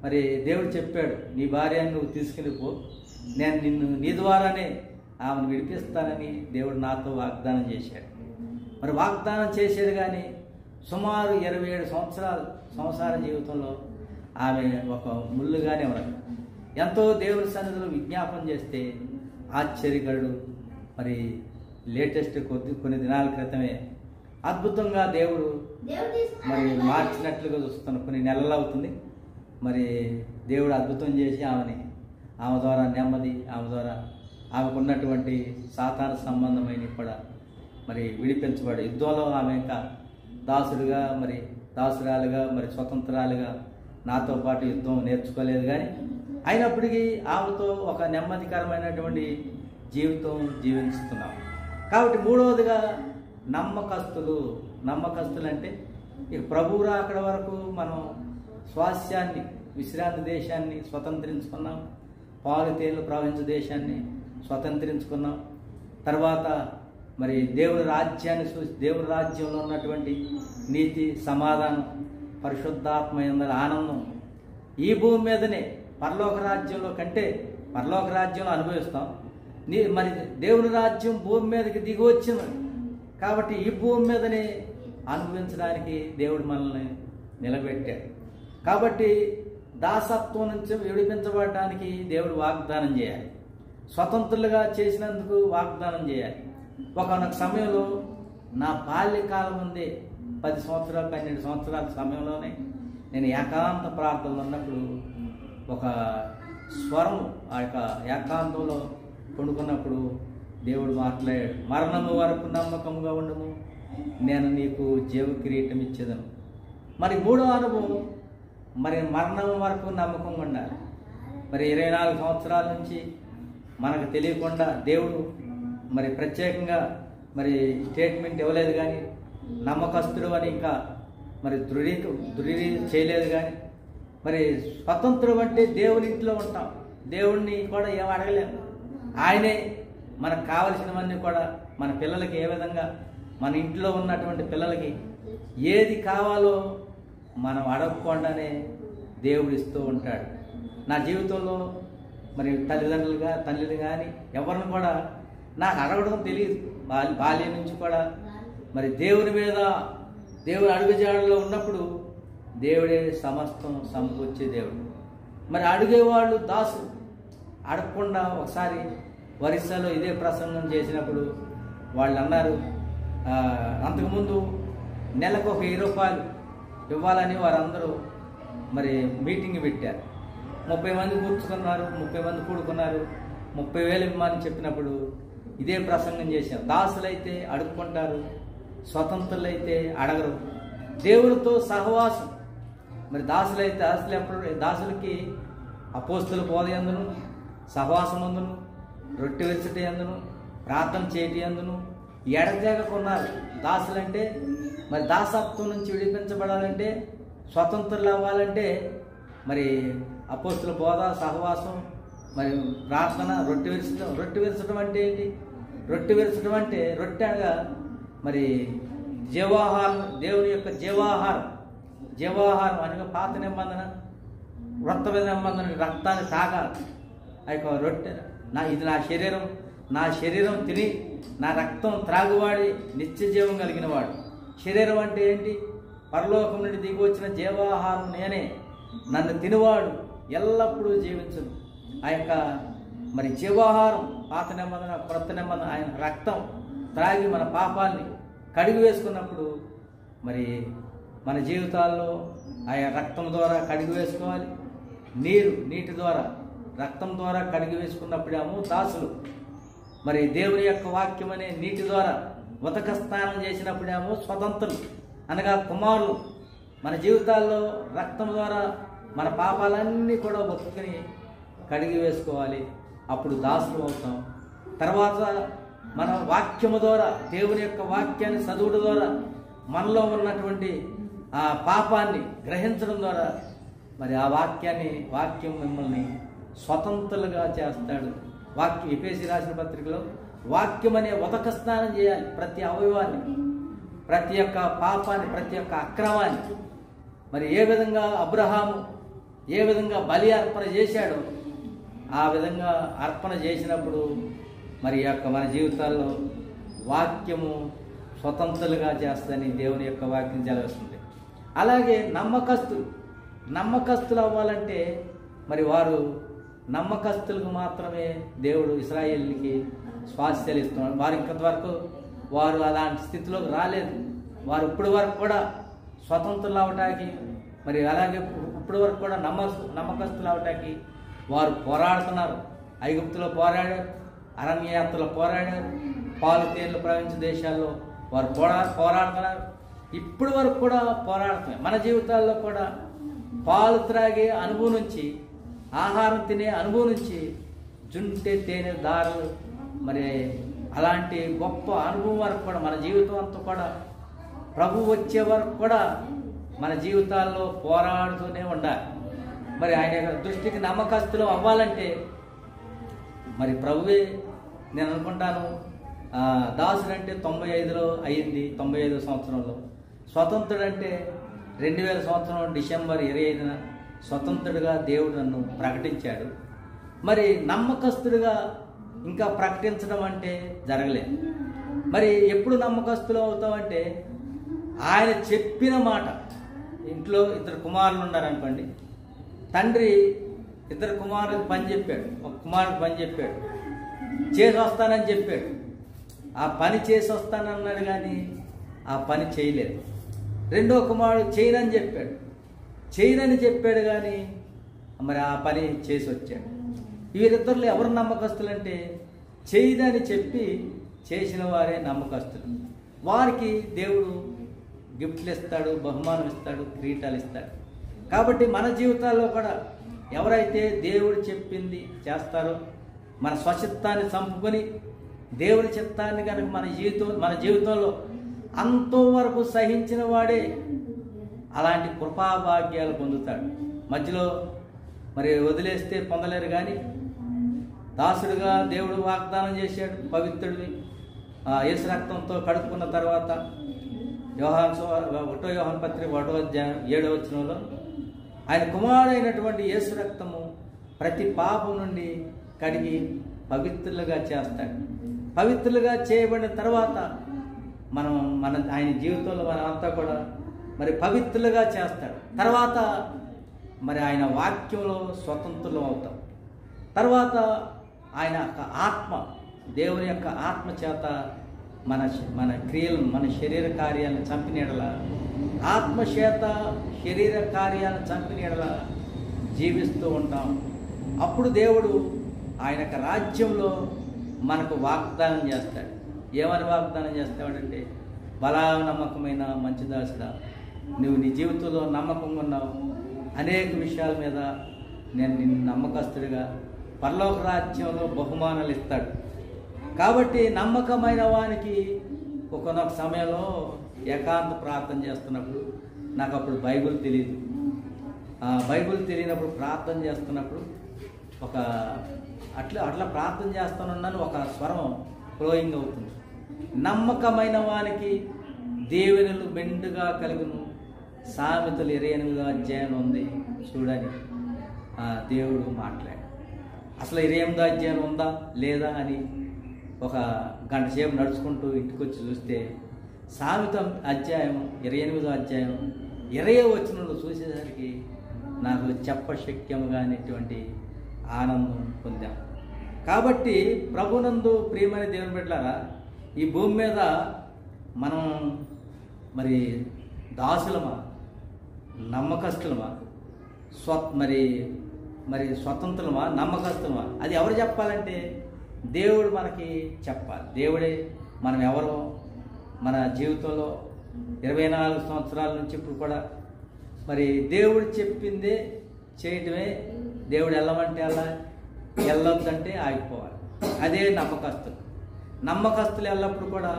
Speaker 1: మరి దేవుడు చెప్పాడు, నీ భార్యను నువ్వు తీసుకుని పో, నేను నీ ద్వారానే ఆమెను విడిపిస్తానని దేవుడు నాతో వాగ్దానం చేశాడు. మరి వాగ్దానం చేసేది కానీ సుమారు 27 సంవత్సరాలు సంసార జీవితంలో ఆమె ఒక ముళ్ళుగానే ఉన్నది. ఎంతో దేవుని సన్నిధిలో విజ్ఞాపన చేస్తే ఆశ్చర్యకరుడు మరి లేటెస్ట్ కొన్ని దినాల క్రితమే అద్భుతంగా దేవుడు మరి మార్చినట్లుగా చూస్తున్నాం. కొన్ని నెలలు అవుతుంది. మరి దేవుడు అద్భుతం చేసి ఆమె ద్వారా నెమ్మది, ఆమె ద్వారా ఆమెకు ఉన్నటువంటి సాతాను సంబంధమైన కూడా మరి విడిపించబడి యుద్ధంలో ఆమె ఇంకా దాసుడుగా మరి దాసురాలుగా మరి స్వతంత్రాలుగా నాతో పాటు యుద్ధం నేర్చుకోలేదు. కానీ అయినప్పటికీ ఆమెతో ఒక నెమ్మదికరమైనటువంటి జీవితం జీవిస్తున్నాం. కాబట్టి మూడవదిగా నమ్మకస్తులు. నమ్మకస్తులు అంటే ఇక ప్రభువు రాకడ వరకు మనం స్వాస్థ్యాన్ని, విశ్రాంతి దేశాన్ని స్వతంత్రించుకున్నాం. పాలు తేళ్లు ప్రవహించే దేశాన్ని స్వతంత్రించుకున్నాం. తర్వాత మరి దేవుని రాజ్యాన్ని చూసి, దేవుని రాజ్యంలో ఉన్నటువంటి నీతి, సమాధానం, పరిశుద్ధాత్మ యందలి ఆనందం ఈ భూమి మీదనే, పరలోక రాజ్యంలో కంటే పరలోక రాజ్యంలో అనుభవిస్తాం. మరి దేవుని రాజ్యం భూమి మీదకి దిగి వచ్చింది కాబట్టి ఈ భూమి మీదనే అనుభవించడానికి దేవుడు మనల్ని నిలబెట్టాడు. కాబట్టి దాసత్వం నుంచి విడిపించబడడానికి దేవుడు వాగ్దానం చేయాలి. స్వతంత్రులుగా చేసినందుకు వాగ్దానం చేయాలి. ఒకనొక సమయంలో నా బాల్యకాలం ముందే 10 సంవత్సరాలు 12 సంవత్సరాల సమయంలోనే నేను ఏకాంత ప్రార్థనలో ఉన్నప్పుడు ఒక స్వరం, ఆ యొక్క ఏకాంతంలో పండుకున్నప్పుడు దేవుడు మాట్లాడాడు. మరణము వరకు నమ్మకంగా ఉండము, నేను నీకు జీవ కిరీటం ఇచ్చేదను. మరి 3వ అనుభవం, మరి మరణం వరకు నమ్మకంగా ఉండాలి. మరి 24 సంవత్సరాల నుంచి మనకు తెలియకుండా దేవుడు మరి ప్రత్యేకంగా మరి స్టేట్మెంట్ ఇవ్వలేదు, కానీ నమ్మకస్తుడు అని ఇంకా మరి దృఢీ చేయలేదు. కానీ మరి స్వతంత్రం అంటే దేవుని ఇంట్లో ఉంటాం, దేవుణ్ణి కూడా ఏం అడగలేము. ఆయనే మనకు కావలసినవన్నీ కూడా మన పిల్లలకి ఏ విధంగా, మన ఇంట్లో ఉన్నటువంటి పిల్లలకి ఏది కావాలో మనం అడగకుండానే దేవుడు ఇస్తూ ఉంటాడు. నా జీవితంలో మరి తల్లిని కానీ ఎవరిని కూడా నాకు అడగడం తెలియదు. బాల్యం నుంచి కూడా మరి దేవుని మీద, దేవుని అడుగుజాడలో ఉన్నప్పుడు దేవుడే సమస్తం సమకూర్చే దేవుడు. మరి అడిగేవాళ్ళు దాసులు అడగకుండా. ఒకసారి ఒరిస్సాలో ఇదే ప్రసంగం చేసినప్పుడు వాళ్ళు అన్నారు, అంతకుముందు నెలకు ఒక 1000 రూపాయలు ఇవ్వాలని వారందరూ మరి మీటింగ్ పెట్టారు. 30 మంది కూర్చుకున్నారు, 30 మంది కూడుకున్నారు. 30,000 ఇవ్వమని చెప్పినప్పుడు ఇదే ప్రసంగం చేశారు. దాసులైతే అడుక్కుంటారు, స్వతంత్రులైతే అడగరు. దేవుడితో సహవాసం. మరి దాసులకి అపోస్తుల బోధ యందును, సహవాసం అందును, రొట్టె విరచట యందును, ప్రార్థన చేయటి యందును ఎడతెగకున్నారు. దాసులంటే మరి దాసత్వం నుంచి విడిపించబడాలంటే, స్వతంత్రులు అవ్వాలంటే మరి అపోస్తుల బోధ, సహవాసం, మరి ప్రార్థన, రొట్టె విరచడం. రొట్టె విరచడం అంటే ఏంటి? రొట్టె విరచడం అంటే రొట్టె అనగా మరి జీవాహారం, దేవుని యొక్క జీవాహారం అనగా పాత నిబంధన, వృత్త నిబంధన రక్తాన్ని తాగాలి. ఆ యొక్క రొట్టె, ఇది నా శరీరం తిని నా రక్తం త్రాగువాడి నిత్య జీవం కలిగిన వాడు. శరీరం అంటే ఏంటి? పరలోకం నుండి దిగి వచ్చిన జీవాహారం నేనే. నన్ను తినివాడు ఎల్లప్పుడూ జీవించును. ఆ యొక్క మరి జీవాహారం, పాత నిబంధన, కొత్త నిబంధన, ఆయన రక్తం త్రాగి మన పాపాల్ని కడిగి వేసుకున్నప్పుడు మరి మన జీవితాల్లో ఆయా రక్తం ద్వారా కడిగి వేసుకోవాలి. నీటి ద్వారా, రక్తం ద్వారా కడిగి వేసుకున్నప్పుడేమో దాసులు. మరి దేవుని యొక్క వాక్యం అనే నీటి ద్వారా ఉతక స్నానం చేసినప్పుడేమో స్వతంత్రులు అనగా కుమారులు. మన జీవితాల్లో రక్తం ద్వారా మన పాపాలన్నీ కూడా ఉతుకుని కడిగి వేసుకోవాలి. అప్పుడు దాసులు అవుతాం. తర్వాత మన వాక్యము ద్వారా, దేవుని యొక్క వాక్యాన్ని చదువుడు ద్వారా మనలో ఉన్నటువంటి ఆ పాపాన్ని గ్రహించడం ద్వారా మరి ఆ వాక్యం మిమ్మల్ని స్వతంత్రులుగా చేస్తాడు. ఎఫెసీ రాసిన పత్రికలో వాక్యం అనే ఉదక స్నానం చేయాలి. ప్రతి అవయవాన్ని, ప్రతి ఒక్క పాపాన్ని, ప్రతి ఒక్క అక్రమాన్ని. మరి ఏ విధంగా అబ్రహాము ఏ విధంగా బలి అర్పణ చేశాడో ఆ విధంగా అర్పణ చేసినప్పుడు మరి మన జీవితాల్లో వాక్యము స్వతంత్రులుగా చేస్తుందని దేవుని యొక్క వాక్యం చదివిస్తుంది. అలాగే నమ్మకస్తులు అవ్వాలంటే మరి వారు నమ్మకస్తులకు మాత్రమే దేవుడు ఇశ్రాయేలుకి స్వాస్థ్యాలు ఇస్తున్నాడు. వారు ఇంతవరకు వారు అలాంటి స్థితిలోకి రాలేదు. వారు ఇప్పటి వరకు కూడా స్వతంత్రులు అవటానికి, మరి అలాగే ఇప్పటి వరకు కూడా నమ్మకస్తులు అవటానికి వారు పోరాడుతున్నారు. ఐగుప్తులో పోరాడారు, అరణ్యయాత్రలో పోరాడారు, పాలు తేళ్లు ప్రవహించే దేశాల్లో వారు పోరాడుతున్నారు. ఇప్పటి వరకు కూడా పోరాడుతున్నారు. మన జీవితాల్లో కూడా పాలు త్రాగే అనుభవం నుంచి, ఆహారం తినే అనుభవం నుంచి, జుంటే తేనె దారులు, మరి అలాంటి గొప్ప అనుభవం వరకు కూడా మన జీవితం అంతా కూడా ప్రభు వచ్చే వరకు కూడా మన జీవితాల్లో పోరాడుతూనే ఉండాలి. మరి ఆయన దృష్టికి నమ్మకస్తులు అవ్వాలంటే మరి ప్రభువే, నేను అనుకుంటాను దాసుడు అంటే 95లో అయ్యింది, 95 సంవత్సరంలో. స్వతంత్రుడంటే 2000 సంవత్సరం డిసెంబర్ 25న స్వతంత్రుడిగా దేవుడు నన్ను ప్రకటించాడు. మరి నమ్మకస్తుడిగా ఇంకా ప్రకటించడం అంటే జరగలేదు. మరి ఎప్పుడు నమ్మకస్తులు అవుతామంటే ఆయన చెప్పిన మాట. ఇంట్లో 2 కుమారులు ఉన్నారనుకోండి, తండ్రి 2 కుమారులకు పని చెప్పాడు, ఒక కుమారుడికి పని చెప్పాడు, చేసి వస్తానని చెప్పాడు. ఆ పని చేసి వస్తానన్నాడు కానీ ఆ పని చేయలేదు. 2వ కుమారుడు చేయనని చెప్పాడు, చేయనని చెప్పాడు కానీ మరి ఆ పని చేసి వచ్చాడు. వీరిద్దరిలో ఎవరు నమ్మకస్తులంటే చేయదని చెప్పి చేసిన వారే నమ్మకస్తులు. వారికి దేవుడు గిఫ్ట్లు ఇస్తాడు, బహుమానం ఇస్తాడు, కిరీటాలు ఇస్తాడు. కాబట్టి మన జీవితాల్లో కూడా ఎవరైతే దేవుడు చెప్పింది చేస్తారో, మన స్వచిత్తాన్ని చంపుకొని దేవుడి చిత్తాన్ని కనుక మన జీవితంలో అంతవరకు సహించిన వాడే అలాంటి కృపాభాగ్యాలు పొందుతాడు. మధ్యలో మరి వదిలేస్తే పొందలేరు. కానీ దాసుడుగా దేవుడు వాగ్దానం చేశాడు, పవిత్రుడివి, యేసు రక్తంతో కడుక్కున్న తర్వాత 1 యోహాను పత్రిక 1వ అధ్యాయం 7వ వచనంలో ఆయన కుమారుడైనటువంటి యేసు రక్తము ప్రతి పాపం నుండి కడిగి పవిత్రులుగా చేస్తాడు. పవిత్రులుగా చేయబడిన తర్వాత మన ఆయన జీవితంలో మనమంతా కూడా మరి పవిత్రులుగా చేస్తాడు. తర్వాత మరి ఆయన వాక్యంలో స్వతంత్రులు అవుతాం. తర్వాత ఆయన యొక్క ఆత్మ, దేవుని యొక్క ఆత్మ చేత మన క్రియలను, మన శరీర కార్యాలను చంపినీడల, ఆత్మ చేత శరీర కార్యాలను చంపినీడల జీవిస్తూ ఉంటాం. అప్పుడు దేవుడు ఆయన యొక్క రాజ్యంలో మనకు వాగ్దానం చేస్తాడు. ఏమని వాగ్దానం చేస్తాడంటే, బలా నమ్మకమైన మంచి దాసుడా, నువ్వు నీ జీవితంలో నమ్మకంగా ఉన్నావు, అనేక విషయాల మీద నేను నిన్ను నమ్మకస్తుడిగా పరలోక రాజ్యంలో బహుమానాలు ఇస్తాడు. కాబట్టి నమ్మకమైన వానికి ఒకనొక సమయంలో ఏకాంత ప్రార్థన చేస్తున్నప్పుడు, నాకు అప్పుడు బైబిల్ తెలియదు, బైబిల్ తెలియనప్పుడు ప్రార్థన చేస్తున్నప్పుడు అట్లా ప్రార్థన చేస్తానున్నాను, ఒక స్వరం ఫ్లోయింగ్ అవుతుంది. నమ్మకమైన వానికి దేవునిలు మెండుగా కలుగును, సామెతలు 28వ అధ్యాయం ఉంది చూడని దేవుడు మాట్లాడు. అసలు 28వ అధ్యాయం ఉందా లేదా అని ఒక గంట సేపు నడుచుకుంటూ ఇంటికి వచ్చి చూస్తే సామెత అధ్యాయం 28వ అధ్యాయం 20వ వచనంలో చూసేసరికి నాకు చెప్పశక్యముగా అనేటువంటి ఆనందం పొందాం. కాబట్టి ప్రభునందు ప్రియమైన దేవుని బిడ్డలారా, ఈ భూమి మీద మనం మరి దాసులమా, నమ్మకస్తులమా, మరి స్వతంత్రమా, నమ్మకస్తులమా, అది ఎవరు చెప్పాలంటే దేవుడు మనకి చెప్పాలి. దేవుడే మనం ఎవరో మన జీవితంలో 24 సంవత్సరాల నుంచి ఇప్పుడు కూడా మరి దేవుడు చెప్పిందే చేయటమే. దేవుడు వెళ్ళమంటే అలా, వెళ్ళొద్దంటే ఆగిపోవాలి. అదే నమ్మకస్తులు. నమ్మకస్తులు ఎల్లప్పుడు కూడా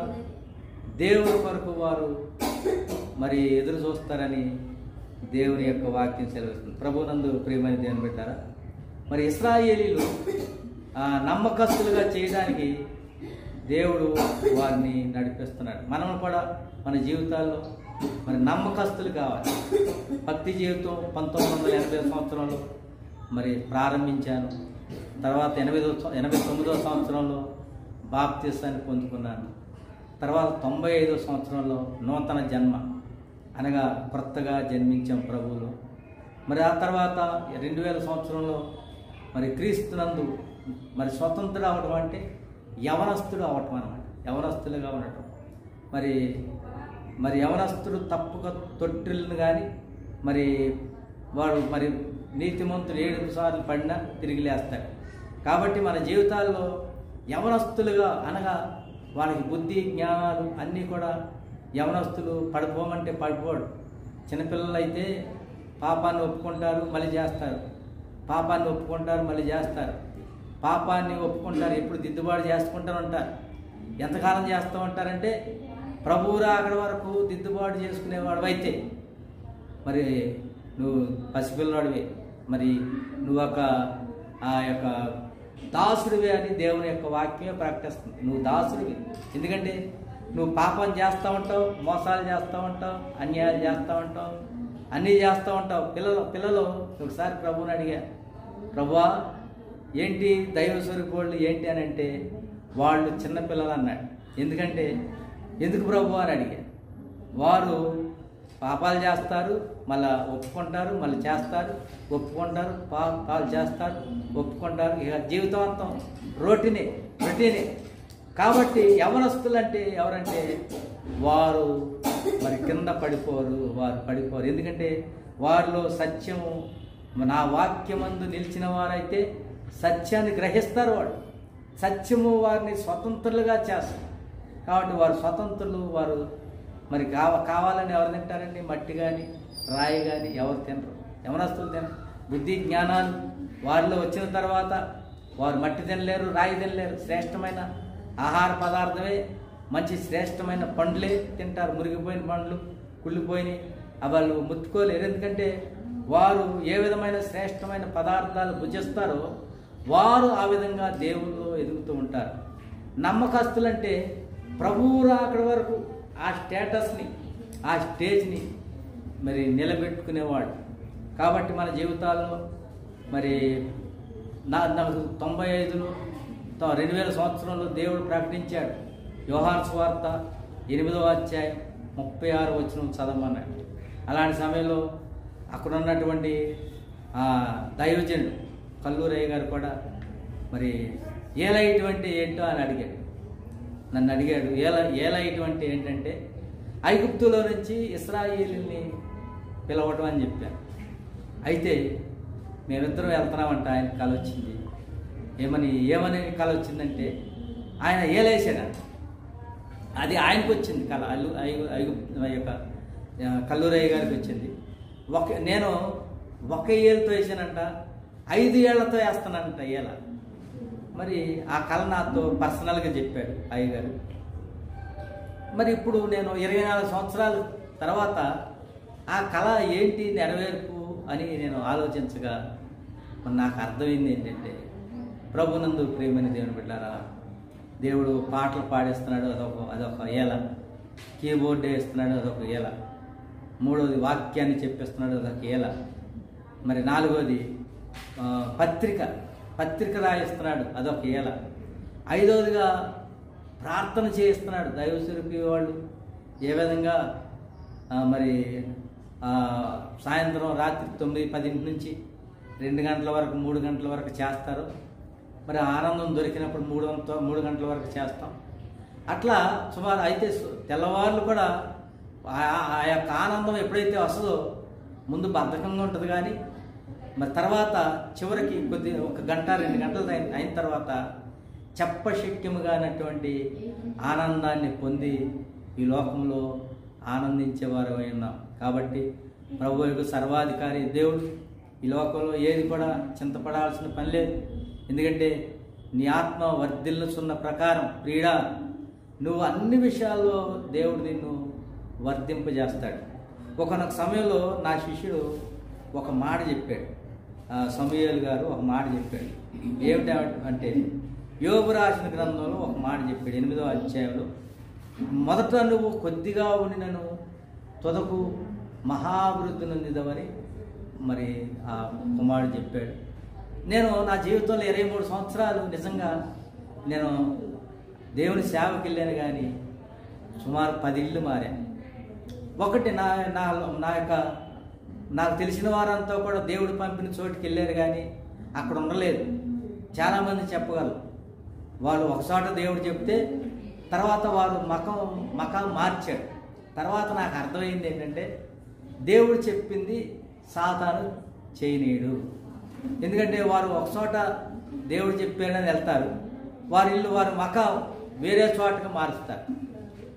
Speaker 1: దేవుని కొరకు వారు మరి ఎదురు చూస్తారని దేవుని యొక్క వాక్యం సెలవిస్తుంది. ప్రభునందు ప్రియమైన దేవుని బిడ్డారా, మరి ఇశ్రాయేలీలు నమ్మకస్తులుగా చేయడానికి దేవుడు వారిని నడిపిస్తున్నాడు. మనం కూడా మన జీవితాల్లో మరి నమ్మకస్తులు కావాలి. భక్తి జీవితం 1980 సంవత్సరంలో మరి ప్రారంభించాను. తర్వాత 89వ సంవత్సరంలో బాప్తిసాన్ని పొందుకున్నాను. తర్వాత 95వ సంవత్సరంలో నూతన జన్మ అనగా కొత్తగా జన్మించాం ప్రభువులో. మరి ఆ తర్వాత 2000 సంవత్సరంలో మరి క్రీస్తునందు మరి స్వతంత్రుడు అవడం అంటే యవనస్తుడు అవటం అన్నమాట. యవనస్తులుగా ఉండటం. మరి యవనస్తుడు తప్పుగా తొట్టిల్ని కానీ మరి వాడు మరి నీతిమంతుడు 7 సార్లు పడినా తిరిగి లేస్తాడు. కాబట్టి మన జీవితాల్లో యవనస్తులుగా అనగా వాళ్ళకి బుద్ధి జ్ఞానాలు అన్నీ కూడా యవనస్తులు పడిపోమంటే పడిపోడు. చిన్నపిల్లలు అయితే పాపాన్ని ఒప్పుకుంటారు, మళ్ళీ చేస్తారు. పాపాన్ని ఒప్పుకుంటారు, మళ్ళీ చేస్తారు. పాపాన్ని ఒప్పుకుంటారు, ఎప్పుడు దిద్దుబాటు చేసుకుంటూ ఉంటారు. ఎంతకాలం చేస్తూ ఉంటారంటే ప్రభువు రాకడ వరకు దిద్దుబాటు చేసుకునేవాడు అయితే మరి నువ్వు పసిపిల్లవాడివి, మరి నువ్వు ఆ యొక్క దాసుడివి అని దేవుని యొక్క వాక్యమే ప్రకటిస్తుంది. నువ్వు దాసుడివి, ఎందుకంటే నువ్వు పాపం చేస్తూ ఉంటావు, మోసాలు చేస్తూ ఉంటావు, అన్యాయాలు చేస్తూ ఉంటావు, అన్నీ చేస్తూ ఉంటావు. పిల్లలు ఒకసారి ప్రభువుని అడిగా, ప్రభువా ఏంటి దైవ స్వరూపుళ్ళు ఏంటి అని అంటే వాళ్ళు చిన్నపిల్లలు అన్నాడు. ఎందుకు ప్రభు అని అడిగా. వారు పాపాలు చేస్తారు, మళ్ళీ ఒప్పుకుంటారు, మళ్ళీ చేస్తారు, ఒప్పుకుంటారు, పాలు చేస్తారు, ఒప్పుకుంటారు, ఇక జీవితాంతం రొటీనే. కాబట్టి యవనస్తులు అంటే ఎవరంటే వారు మరి కింద పడిపోరు. ఎందుకంటే వారిలో సత్యము, నా వాక్యమందు నిలిచిన వారైతే సత్యాన్ని గ్రహిస్తారు. సత్యము వారిని స్వతంత్రులుగా చేస్తారు. కాబట్టి వారు స్వతంత్రులు. వారు మరి కావాలని ఎవరు తింటారండి? మట్టి కానీ రాయి కానీ ఎవరు తినరు, యవనస్తులు తినరు. బుద్ధి జ్ఞానాలు వారిలో వచ్చిన తర్వాత వారు మట్టి తినలేరు, రాయి తినలేరు. శ్రేష్టమైన ఆహార పదార్థమే, మంచి శ్రేష్టమైన పండ్లే తింటారు. మురిగిపోయిన పండ్లు, కుళ్ళిపోయినాయి వాళ్ళు ముట్టుకోలేరు. ఎందుకంటే వారు ఏ విధమైన శ్రేష్టమైన పదార్థాలు భుజిస్తారో వారు ఆ విధంగా దేవుల్లో ఎదుగుతూ ఉంటారు. నమ్మకస్తులంటే ప్రభువు రాకడ వరకు ఆ స్టేటస్ని, ఆ స్టేజ్ని మరి నిలబెట్టుకునేవాడు. కాబట్టి మన జీవితాల్లో మరి నాకు 95లో 2000 సంవత్సరంలో దేవుడు ప్రకటించాడు. యోహాను సువార్త 8వ అధ్యాయం 36 వచనం చదవమన్నాడు. అలాంటి సమయంలో అక్కడ ఉన్నటువంటి దైవజనుడు కల్లూరయ్య గారు కూడా మరి ఏలైటు అంటే ఏంటో అని అడిగాడు. నన్ను అడిగాడు, ఏలైటు అంటే ఏంటంటే ఐగుప్తులో నుంచి ఇశ్రాయేలుని పిలవటం అని చెప్పాను. అయితే మేమిద్దరం వెళ్తున్నామంట. ఆయన కల వచ్చింది. ఏమని కల వచ్చిందంటే ఆయన ఏలేసాడు. అది ఆయనకు వచ్చింది కళ. యొక్క కల్లూరయ్య గారికి వచ్చింది. నేను ఒక ఏళ్ళతో వేసానంట, 5 ఏళ్లతో వేస్తానంట ఏల. మరి ఆ కళ నాతో పర్సనల్గా చెప్పాడు అయ్యగారు. మరి ఇప్పుడు నేను 24 సంవత్సరాల తర్వాత ఆ కళ ఏంటి నెరవేర్పు అని నేను ఆలోచించగా నాకు అర్థమైంది ఏంటంటే, ప్రభునందు ప్రియమైన దేవుని బిడ్డలారా, దేవుడు పాటలు పాడేస్తున్నాడు, అదొక ఏల. కీబోర్డ్ వేస్తున్నాడు, అదొక ఏల. 3వది వాక్యాన్ని చెప్పిస్తున్నాడు, అదొక ఏల. మరి 4వది పత్రిక రాయిస్తున్నాడు, అదొక ఏల. 5వదిగా ప్రార్థన చేయిస్తున్నాడు. దైవస్వరూపి వాళ్ళు ఏ విధంగా మరి సాయంత్రం రాత్రి 9-10 నుంచి 2 గంటల వరకు 3 గంటల వరకు చేస్తారు. మరి ఆనందం దొరికినప్పుడు 3 గంటల వరకు చేస్తాం. అట్లా సుమారు అయితే తెల్లవారులు కూడా ఆ యొక్క ఆనందం ఎప్పుడైతే వస్తుందో ముందు బద్ధకంగా ఉంటుంది, కానీ మరి తర్వాత చివరికి ఒక గంట 2 గంటలు అయిన తర్వాత చెప్పశక్యముగానటువంటి ఆనందాన్ని పొంది ఈ లోకంలో ఆనందించేవారు ఉన్నాం. కాబట్టి ప్రభు యొక్క సర్వాధికారి దేవుడు. ఈ లోకంలో ఏది కూడా చింతపడాల్సిన పని లేదు. ఎందుకంటే నీ ఆత్మ వర్ధిల్లుచున్న ప్రకారం ప్రియుడా, నువ్వు అన్ని విషయాల్లో దేవుడు నిన్ను వర్ధింపజేస్తాడు. ఒకనొక సమయంలో నా శిష్యుడు ఒక మాట చెప్పాడు. సమూయేలు గారు ఒక మాట చెప్పాడు. ఏమిటి అంటే యోబు రాసిన గ్రంథంలో ఒక మాట చెప్పాడు. 8వ అధ్యాయంలో, మొదట నువ్వు కొద్దిగా ఉండినను తుదకు మహాభివృద్ధి నొందిదవని మరి ఆ కుమారుడు చెప్పాడు. నేను నా జీవితంలో 23 సంవత్సరాలు నిజంగా నేను దేవుని సేవకి వెళ్ళాను, కానీ సుమారు 10 ఇళ్ళు మారాను. ఒకటి నా యొక్క నాకు తెలిసిన వారంతా కూడా దేవుడు పంపిన చోటుకి వెళ్ళారు, కానీ అక్కడ ఉండలేదు. చాలామంది చెప్పగలరు, వాళ్ళు ఒకచోట దేవుడు చెప్తే తర్వాత వారు మకం మార్చాడు. తర్వాత నాకు అర్థమైంది ఏంటంటే దేవుడు చెప్పింది సాతాను చేయనీయుడు. ఎందుకంటే వారు ఒకచోట దేవుడు చెప్పాడని వెళ్తారు, వారి ఇల్లు వారి మకం వేరే చోటకి మారుస్తారు.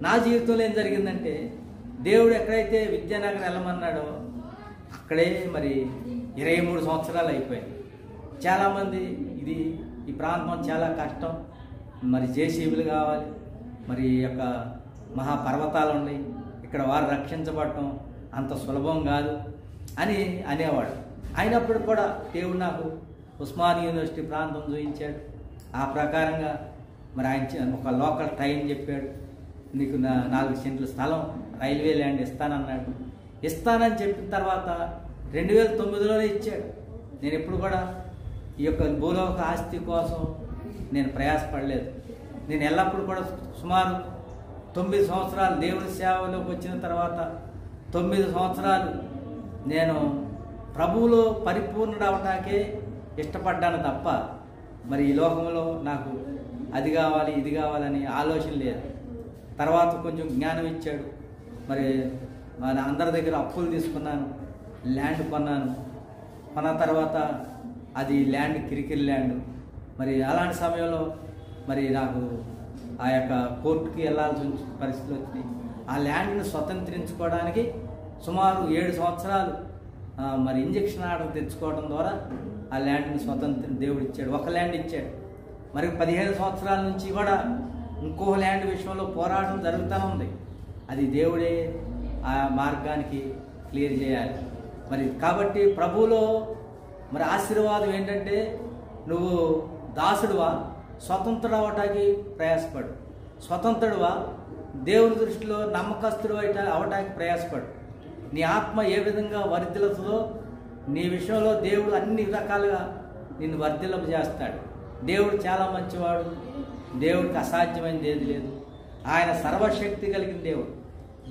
Speaker 1: నా జీవితంలో ఏం జరిగిందంటే దేవుడు ఎక్కడైతే విద్యానగర్ వెళ్ళమన్నాడో అక్కడే మరి 23 సంవత్సరాలు అయిపోయాయి. చాలామంది ఈ ప్రాంతం చాలా కష్టం, మరి జేసీబీలు కావాలి, మరి యొక్క మహాపర్వతాలు ఉన్నాయి, ఇక్కడ వారు రక్షించబడటం అంత సులభం కాదు అని అనేవాడు. అయినప్పుడు కూడా దేవుడు నాకు ఉస్మానియా యూనివర్సిటీ ప్రాంతం చూపించాడు. ఆ ప్రకారంగా మరి ఆయన ఒక లోకల్ ట్రైన్ చెప్పాడు, నీకు 4 సెంట్ల స్థలం రైల్వే ల్యాండ్ ఇస్తానన్నాడు. ఇస్తానని చెప్పిన తర్వాత 2009లోనే ఇచ్చాడు. నేను ఎప్పుడు కూడా ఈ యొక్క భూలోక ఆస్తి కోసం నేను ప్రయాసపడలేదు. నేను ఎల్లప్పుడూ కూడా సుమారు 9 సంవత్సరాలు దేవుని సేవలోకి వచ్చిన తర్వాత 9 సంవత్సరాలు నేను ప్రభువులో పరిపూర్ణుడు అవటాకే ఇష్టపడ్డాను తప్ప మరి ఈ లోకంలో నాకు అది కావాలి ఇది కావాలని ఆలోచన లేదు. తర్వాత కొంచెం జ్ఞానం ఇచ్చాడు. మరి మన అందరి దగ్గర అప్పులు తీసుకున్నాను, ల్యాండ్ కొన్నాను. కొన్న తర్వాత అది ల్యాండ్ కిరికిరి ల్యాండ్. మరి అలాంటి సమయంలో మరి నాకు ఆ యొక్క కోర్టుకి వెళ్ళాల్సిన పరిస్థితులు వచ్చినాయి. ఆ ల్యాండ్ని స్వతంత్రించుకోవడానికి సుమారు 7 సంవత్సరాలు మరి ఇంజక్షన్ ఆర్డర్ తెచ్చుకోవడం ద్వారా ఆ ల్యాండ్ని దేవుడు ఇచ్చాడు. ఒక ల్యాండ్ ఇచ్చాడు. మరి 15 సంవత్సరాల నుంచి కూడా ఇంకో ల్యాండ్ విషయంలో పోరాటం జరుగుతూనే ఉంది. అది దేవుడే ఆ మార్గానికి క్లియర్ చేయాలి. మరి కాబట్టి ప్రభువులో మరి ఆశీర్వాదం ఏంటంటే నువ్వు దాసుడువా, స్వతంత్రుడు అవటానికి ప్రయాసపడు. స్వతంత్రుడువా, దేవుని దృష్టిలో నమ్మకస్తుడు అవటానికి ప్రయాసపడు. నీ ఆత్మ ఏ విధంగా వర్ధిల్లుతుందో నీ విషయంలో దేవుడు అన్ని రకాలుగా నిన్ను వర్ధిల్లపు చేస్తాడు. దేవుడు చాలా మంచివాడు. దేవుడికి అసాధ్యమైనది ఏది లేదు. ఆయన సర్వశక్తి కలిగిన దేవుడు.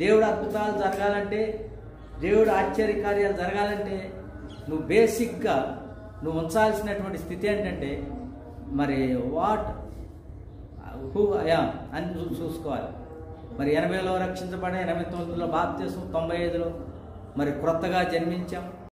Speaker 1: దేవుడు అద్భుతాలు జరగాలంటే, దేవుడు ఆశ్చర్యకార్యాలు జరగాలంటే నువ్వు బేసిక్గా నువ్వు ఉంచాల్సినటువంటి స్థితి ఏంటంటే మరి హూ ఐయామ్ అని చూసుకోవాలి. మరి 80లో రక్షించబడి 89లో బాప్తిసం, 95లో మరి క్రొత్తగా జన్మించాం.